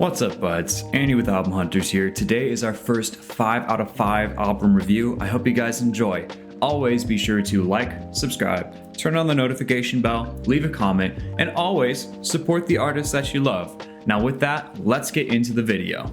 What's up, buds? Andy with Album Hunters here. Today is our first 5 out of 5 album review. I hope you guys enjoy. Always be sure to like, subscribe, turn on the notification bell, leave a comment, and always support the artists that you love. Now with that, let's get into the video.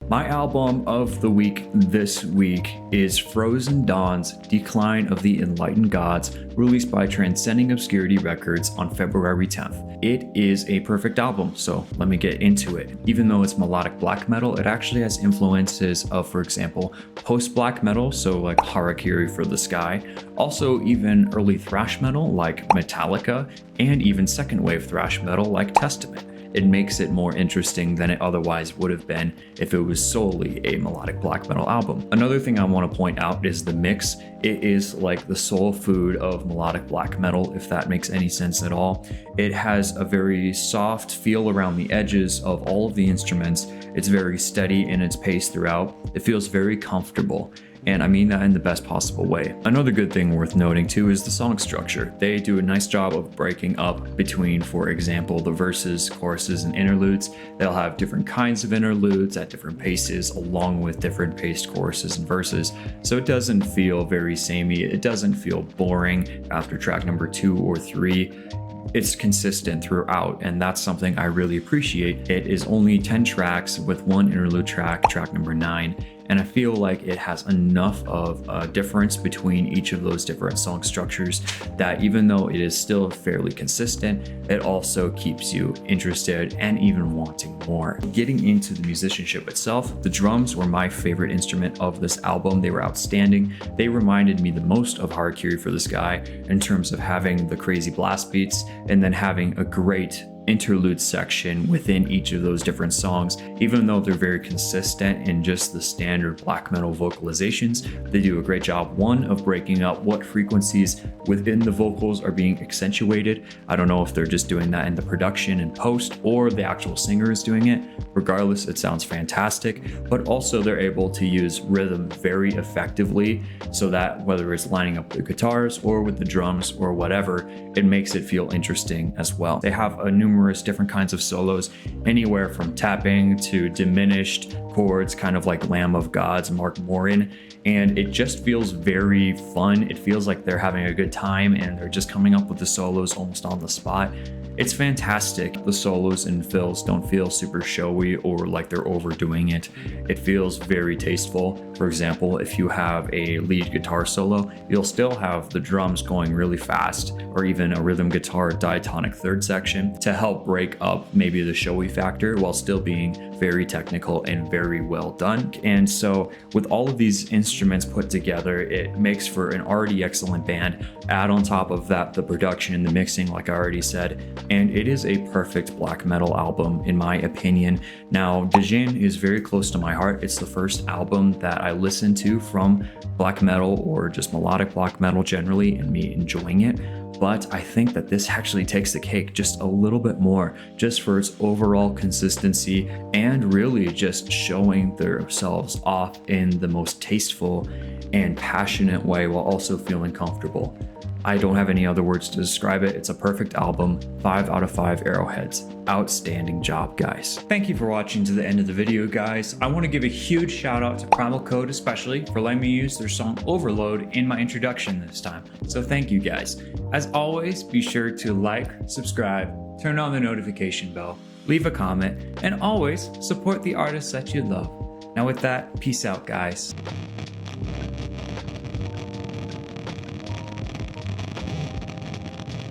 My album of the week this week is Frozen Dawn's Decline of the Enlightened Gods, released by Transcending Obscurity Records on February 10th. It is a perfect album, so let me get into it. Even though it's melodic black metal, it actually has influences of, for example, post-black metal, so like Harakiri for the Sky, also even early thrash metal like Metallica, and even second wave thrash metal like Testament. It makes it more interesting than it otherwise would have been if it was solely a melodic black metal album. Another thing I want to point out is the mix. It is like the soul food of melodic black metal, if that makes any sense at all. It has a very soft feel around the edges of all of the instruments. It's very steady in its pace throughout. It feels very comfortable. And I mean that in the best possible way. Another good thing worth noting too is the song structure. They do a nice job of breaking up between, for example, the verses, choruses, and interludes. They'll have different kinds of interludes at different paces, along with different paced choruses and verses. So it doesn't feel very samey. It doesn't feel boring after track number 2 or 3. It's consistent throughout, and that's something I really appreciate. It is only 10 tracks with one interlude track, track number 9. And I feel like it has enough of a difference between each of those different song structures that even though it is still fairly consistent, it also keeps you interested and even wanting more. Getting into the musicianship itself, the drums were my favorite instrument of this album. They were outstanding. They reminded me the most of Harakiri for the Sky in terms of having the crazy blast beats and then having a great interlude section within each of those different songs. Even though they're very consistent in just the standard black metal vocalizations, they do a great job, one, of breaking up what frequencies within the vocals are being accentuated. I don't know if they're just doing that in the production and post or the actual singer is doing it. Regardless, it sounds fantastic, but also they're able to use rhythm very effectively so that whether it's lining up the guitars or with the drums or whatever, it makes it feel interesting as well. They have a numerous different kinds of solos, anywhere from tapping to diminished chords, kind of like Lamb of God's Mark Morin, and it just feels very fun. It feels like they're having a good time and they're just coming up with the solos almost on the spot. It's fantastic. The solos and fills don't feel super showy or like they're overdoing it. It feels very tasteful. For example, if you have a lead guitar solo, you'll still have the drums going really fast, or even a rhythm guitar diatonic third section to help break up maybe the showy factor while still being very technical and very well done. And so with all of these instruments put together, it makes for an already excellent band. Add on top of that the production and the mixing, like I already said, and it is a perfect black metal album in my opinion. Now, Djinn is very close to my heart. It's the first album that I listened to from black metal or just melodic black metal generally, and me enjoying it. But I think that this actually takes the cake just a little bit more, just for its overall consistency and really just showing themselves off in the most tasteful and passionate way while also feeling comfortable. I don't have any other words to describe it. It's a perfect album. 5 out of 5 arrowheads. Outstanding job, guys. Thank you for watching to the end of the video, guys. I want to give a huge shout out to Primal Code especially for letting me use their song Overload in my introduction this time. So thank you guys. As always, be sure to like, subscribe, turn on the notification bell, leave a comment, and always support the artists that you love. Now with that, peace out, guys.